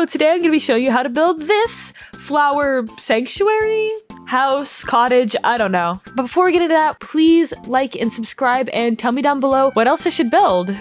So today I'm going to be showing you how to build this flower sanctuary, house, cottage, I don't know. But before we get into that, please like and subscribe and tell me down below what else I should build.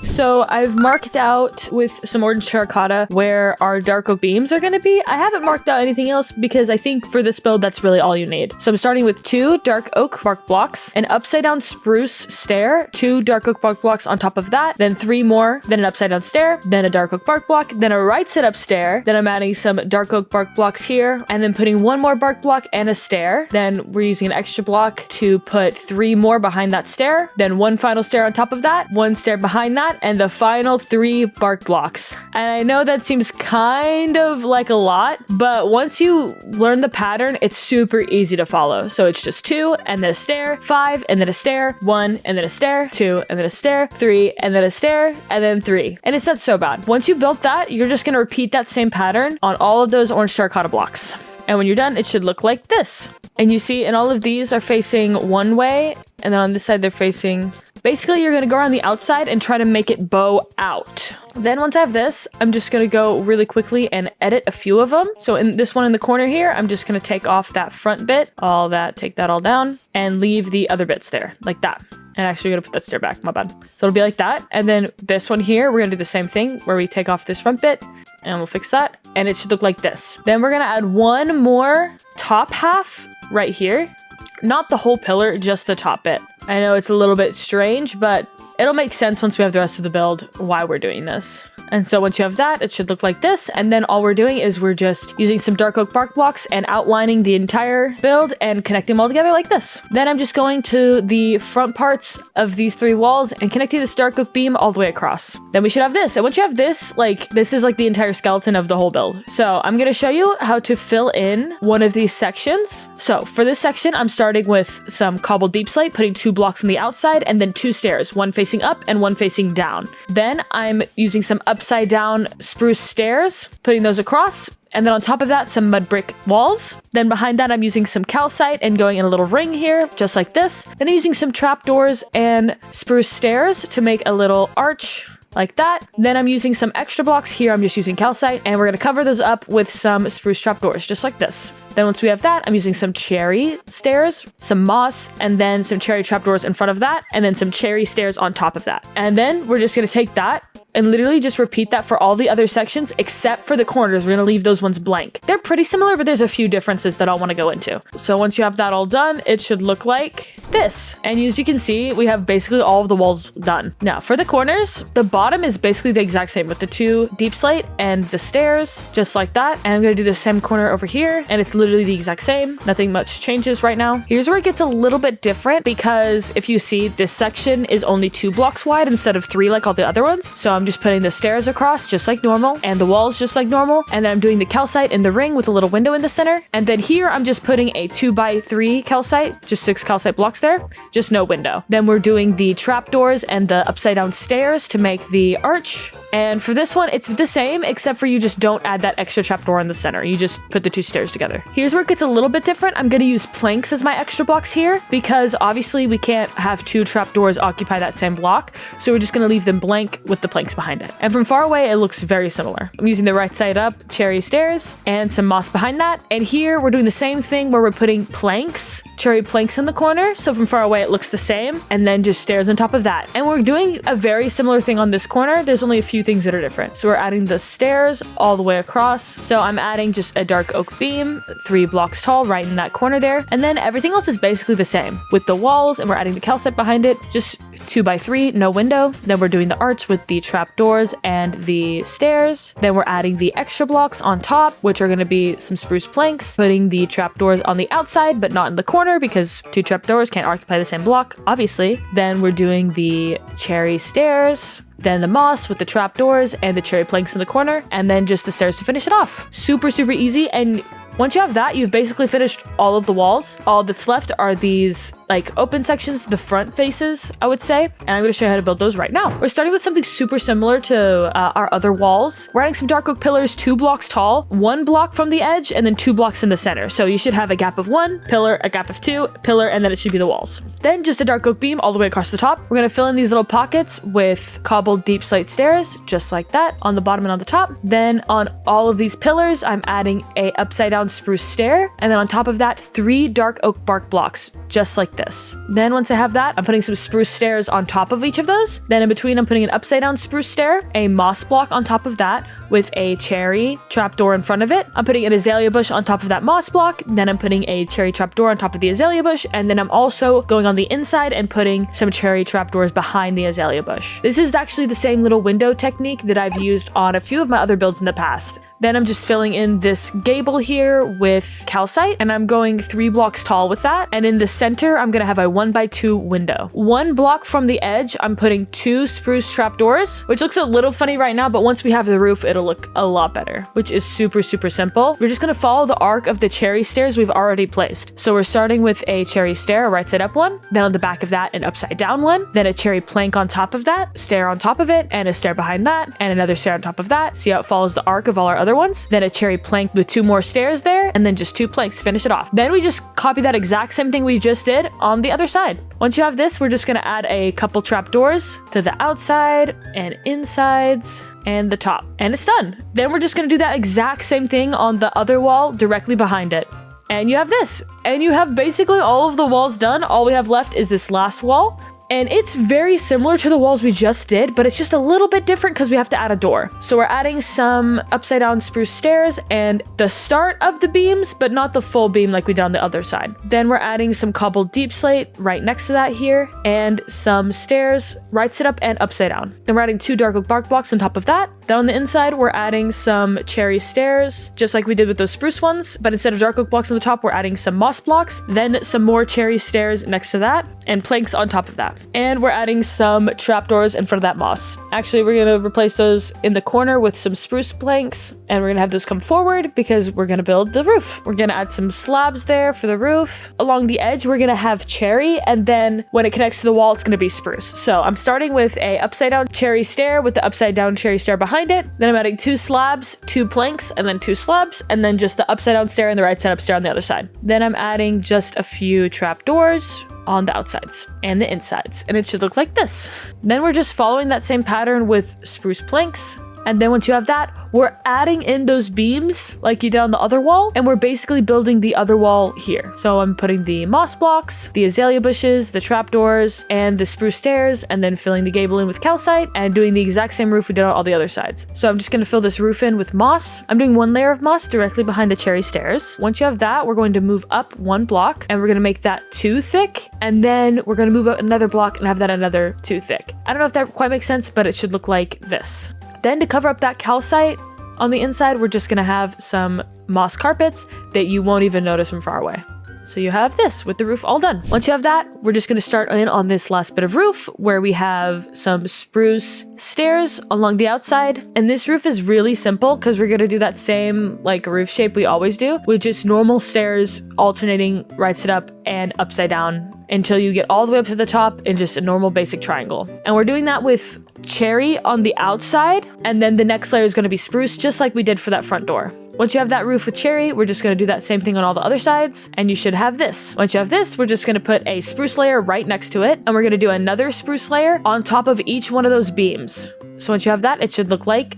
So I've marked out with some orange terracotta where our dark oak beams are going to be. I haven't marked out anything else because I think for this build that's really all you need. So I'm starting with 2 dark oak bark blocks, an upside down spruce stair, 2 dark oak bark blocks on top of that, then 3 more, then an upside down stair, then a dark oak bark block, then a right side up stair, then I'm adding some dark oak bark blocks here, and then putting 1 more bark block and a stair. Then we're using an extra block to put 3 more behind that stair, then 1 final stair on top of that, 1 stair behind that, and the final 3 bark blocks. And I know that seems kind of like a lot, but once you learn the pattern, it's super easy to follow. So it's just 2 and then a stair, 5 and then a stair, 1 and then a stair, 2 and then a stair, 3 and then a stair, and then 3. And it's not so bad. Once you built that, you're just going to repeat that same pattern on all of those orange terracotta blocks. And when you're done, it should look like this. And you see, and all of these are facing one way, and then on this side, they're facing... Basically, you're going to go around the outside and try to make it bow out. Then once I have this, I'm just going to go really quickly and edit a few of them. So in this one in the corner here, I'm just going to take off that front bit, all that, take that all down, and leave the other bits there, like that. And actually, I'm going to put that stair back, my bad. So it'll be like that. And then this one here, we're going to do the same thing, where we take off this front bit, and we'll fix that. And it should look like this. Then we're going to add 1 more top half right here. Not the whole pillar, just the top bit. I know it's a little bit strange, but it'll make sense once we have the rest of the build why we're doing this. And so once you have that, it should look like this. And then all we're doing is we're just using some dark oak bark blocks and outlining the entire build and connecting them all together like this. Then I'm just going to the front parts of these 3 walls and connecting this dark oak beam all the way across. Then we should have this. And once you have this, like, this is like the entire skeleton of the whole build. So I'm going to show you how to fill in one of these sections. So for this section, I'm starting with some cobbled deep slate, putting 2 blocks on the outside and then 2 stairs, 1 facing up and 1 facing down. Then I'm using some upside down spruce stairs, putting those across, and then on top of that, some mud brick walls. Then behind that, I'm using some calcite and going in a little ring here, just like this. Then I'm using some trapdoors and spruce stairs to make a little arch like that. Then I'm using some extra blocks here. I'm just using calcite, and we're going to cover those up with some spruce trapdoors, just like this. Then once we have that, I'm using some cherry stairs, some moss, and then some cherry trapdoors in front of that, and then some cherry stairs on top of that. And then we're just going to take that and literally just repeat that for all the other sections except for the corners. We're going to leave those ones blank. They're pretty similar, but there's a few differences that I'll want to go into. So once you have that all done, it should look like this. And as you can see, we have basically all of the walls done. Now for the corners, the bottom is basically the exact same with the 2 deep slate and the stairs, just like that. And I'm going to do the same corner over here, and it's literally the exact same. Nothing much changes right now. Here's where it gets a little bit different, because if you see, this section is only 2 blocks wide instead of 3 like all the other ones. So I'm just putting the stairs across just like normal, and the walls just like normal, and then I'm doing the calcite in the ring with a little window in the center. And then here I'm just putting a 2x3 calcite, just 6 calcite blocks there, just no window. Then we're doing the trapdoors and the upside down stairs to make the arch. And for this one, it's the same, except for you just don't add that extra trapdoor in the center. You just put the 2 stairs together. Here's where it gets a little bit different. I'm going to use planks as my extra blocks here, because obviously we can't have 2 trapdoors occupy that same block. So we're just going to leave them blank with the planks behind it. And from far away, it looks very similar. I'm using the right side up cherry stairs and some moss behind that. And here we're doing the same thing where we're putting planks, cherry planks in the corner. So from far away, it looks the same. And then just stairs on top of that. And we're doing a very similar thing on this corner. There's only a few things that are different. So we're adding the stairs all the way across. So I'm adding just a dark oak beam, 3 blocks tall, right in that corner there. And then everything else is basically the same with the walls, and we're adding the calcite behind it, just 2x3, no window. Then we're doing the arch with the trapdoors and the stairs. Then we're adding the extra blocks on top, which are going to be some spruce planks, putting the trapdoors on the outside, but not in the corner, because 2 trapdoors can't occupy the same block, obviously. Then we're doing the cherry stairs, then the moss with the trapdoors and the cherry planks in the corner, and then just the stairs to finish it off. Super, super easy. And Once you have that, you've basically finished all of the walls. All that's left are these like open sections, the front faces, I would say. And I'm going to show you how to build those right now. We're starting with something super similar to our other walls. We're adding some dark oak pillars, 2 blocks tall, 1 block from the edge, and then 2 blocks in the center. So you should have a gap of 1, pillar, a gap of 2, pillar, and then it should be the walls. Then just a dark oak beam all the way across the top. We're going to fill in these little pockets with cobbled deep slate stairs, just like that, on the bottom and on the top. Then on all of these pillars, I'm adding a upside down spruce stair. And then on top of that, 3 dark oak bark blocks, just like this. Then once I have that, I'm putting some spruce stairs on top of each of those. Then in between, I'm putting an upside down spruce stair, a moss block on top of that, with a cherry trapdoor in front of it. I'm putting an azalea bush on top of that moss block. Then I'm putting a cherry trapdoor on top of the azalea bush. And then I'm also going on the inside and putting some cherry trapdoors behind the azalea bush. This is actually the same little window technique that I've used on a few of my other builds in the past. Then I'm just filling in this gable here with calcite, and I'm going 3 blocks tall with that. And in the center, I'm gonna have a 1x2 window. 1 block from the edge, I'm putting 2 spruce trapdoors, which looks a little funny right now, but once we have the roof, it'll look a lot better, which is super, super simple. We're just gonna follow the arc of the cherry stairs we've already placed. So we're starting with a cherry stair, a right side up one, then on the back of that, an upside down one, then a cherry plank on top of that, stair on top of it, and a stair behind that, and another stair on top of that. See how it follows the arc of all our other ones? Then a cherry plank with 2 more stairs there, and then just 2 planks, finish it off. Then we just copy that exact same thing we just did on the other side. Once you have this, we're just gonna add a couple trapdoors to the outside and insides and the top, and it's done. Then we're just gonna do that exact same thing on the other wall directly behind it. And you have this, and you have basically all of the walls done. All we have left is this last wall. And it's very similar to the walls we just did, but it's just a little bit different because we have to add a door. So we're adding some upside down spruce stairs and the start of the beams, but not the full beam like we did on the other side. Then we're adding some cobbled deep slate right next to that here, and some stairs right side up and upside down. Then we're adding 2 dark oak bark blocks on top of that. Then on the inside, we're adding some cherry stairs, just like we did with those spruce ones, but instead of dark oak blocks on the top, we're adding some moss blocks, then some more cherry stairs next to that, and planks on top of that. And we're adding some trapdoors in front of that moss. Actually, we're gonna replace those in the corner with some spruce planks, and we're gonna have those come forward because we're gonna build the roof. We're gonna add some slabs there for the roof. Along the edge, we're gonna have cherry, and then when it connects to the wall, it's gonna be spruce. So I'm starting with a upside down cherry stair with the upside down cherry stair behind it. Then I'm adding 2 slabs, 2 planks, and then 2 slabs, and then just the upside down stair and the right side up stair on the other side. Then I'm adding just a few trapdoors on the outsides and the insides, and it should look like this. Then we're just following that same pattern with spruce planks. And then once you have that, we're adding in those beams like you did on the other wall, and we're basically building the other wall here. So I'm putting the moss blocks, the azalea bushes, the trapdoors, and the spruce stairs, and then filling the gable in with calcite and doing the exact same roof we did on all the other sides. So I'm just gonna fill this roof in with moss. I'm doing 1 layer of moss directly behind the cherry stairs. Once you have that, we're going to move up 1 block, and we're gonna make that 2 thick, and then we're gonna move up another block and have that another 2 thick. I don't know if that quite makes sense, but it should look like this. Then to cover up that calcite on the inside, we're just gonna have some moss carpets that you won't even notice from far away. So you have this with the roof all done. Once you have that, we're just gonna start in on this last bit of roof where we have some spruce stairs along the outside. And this roof is really simple because we're gonna do that same like roof shape we always do with just normal stairs alternating right side up and upside down until you get all the way up to the top in just a normal basic triangle. And we're doing that with cherry on the outside, and then the next layer is going to be spruce, just like we did for that front door. Once you have that roof with cherry, we're just going to do that same thing on all the other sides, and you should have this. Once you have this, we're just going to put a spruce layer right next to it, and we're going to do another spruce layer on top of each one of those beams. So once you have that, it should look like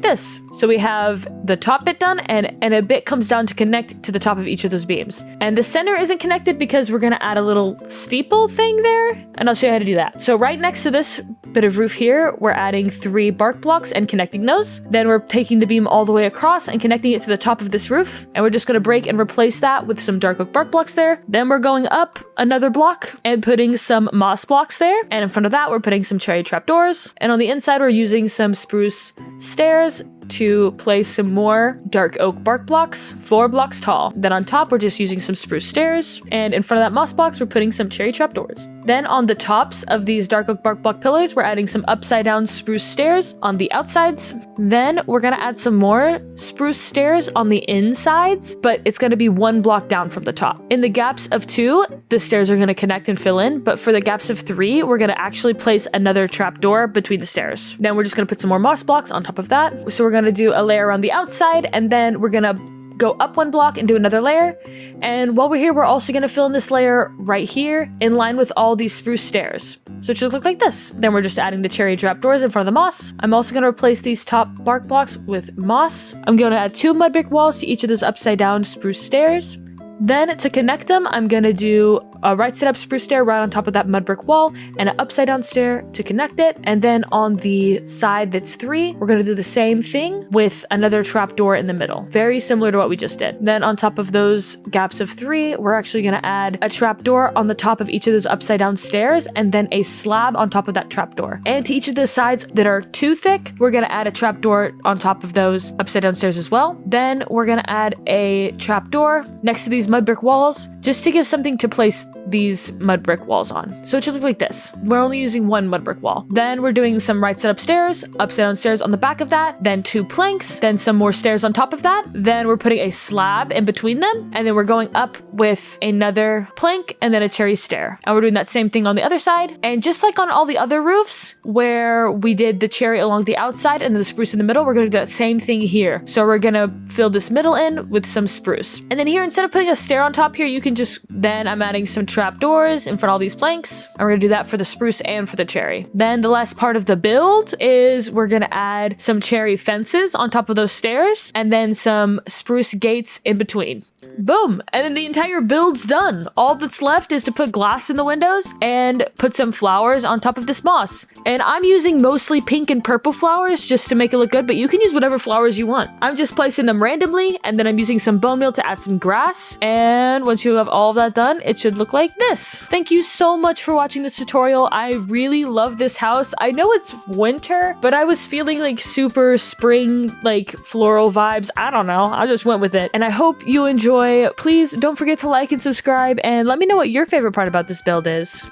this. So we have the top bit done, and a bit comes down to connect to the top of each of those beams. And the center isn't connected because we're gonna add a little steeple thing there, and I'll show you how to do that. So right next to this bit of roof here, we're adding 3 bark blocks and connecting those. Then we're taking the beam all the way across and connecting it to the top of this roof, and we're just gonna break and replace that with some dark oak bark blocks there. Then we're going up another block and putting some moss blocks there, and in front of that we're putting some cherry trapdoors, and on the inside we're using some spruce stairs to place some more dark oak bark blocks, 4 blocks tall. Then on top we're just using some spruce stairs, and in front of that moss box we're putting some cherry trapdoors. Then on the tops of these dark oak bark block pillars, we're adding some upside down spruce stairs on the outsides. Then we're gonna add some more spruce stairs on the insides, but it's gonna be 1 block down from the top. In the gaps of 2, the stairs are gonna connect and fill in, but for the gaps of 3, we're gonna actually place another trapdoor between the stairs. Then we're just gonna put some more moss blocks on top of that. So we're gonna do a layer on the outside, and then we're gonna go up 1 block and do another layer. And while we're here, we're also gonna fill in this layer right here in line with all these spruce stairs. So it should look like this. Then we're just adding the cherry trapdoors in front of the moss. I'm also gonna replace these top bark blocks with moss. I'm gonna add 2 mud brick walls to each of those upside down spruce stairs. Then to connect them, I'm gonna do a right side up spruce stair right on top of that mud brick wall and an upside down stair to connect it. And then on the side that's 3, we're gonna do the same thing with another trapdoor in the middle. Very similar to what we just did. Then on top of those gaps of 3, we're actually gonna add a trapdoor on the top of each of those upside down stairs and then a slab on top of that trapdoor. And to each of the sides that are too thick, we're gonna add a trapdoor on top of those upside down stairs as well. Then we're gonna add a trapdoor next to these mud brick walls just to give something to place these mud brick walls on. So it should look like this. We're only using 1 mud brick wall. Then we're doing some right side up stairs, upside down stairs on the back of that, then 2 planks, then some more stairs on top of that. Then we're putting a slab in between them, and then we're going up with another plank and then a cherry stair. And we're doing that same thing on the other side. And just like on all the other roofs where we did the cherry along the outside and the spruce in the middle, we're gonna do that same thing here. So we're gonna fill this middle in with some spruce. And then here, instead of putting a stair on top here, you can just, then I'm adding some trapdoors in front of all these planks. And we're gonna do that for the spruce and for the cherry. Then the last part of the build is we're gonna add some cherry fences on top of those stairs and then some spruce gates in between. Boom! And then the entire build's done. All that's left is to put glass in the windows and put some flowers on top of this moss. And I'm using mostly pink and purple flowers just to make it look good, but you can use whatever flowers you want. I'm just placing them randomly, and then I'm using some bone meal to add some grass. And once you have all of that done, it should look like this. Thank you so much for watching this tutorial. I really love this house. I know it's winter, but I was feeling like super spring, like floral vibes. I don't know. I just went with it. And I hope you enjoy. Please don't forget to like and subscribe, and let me know what your favorite part about this build is.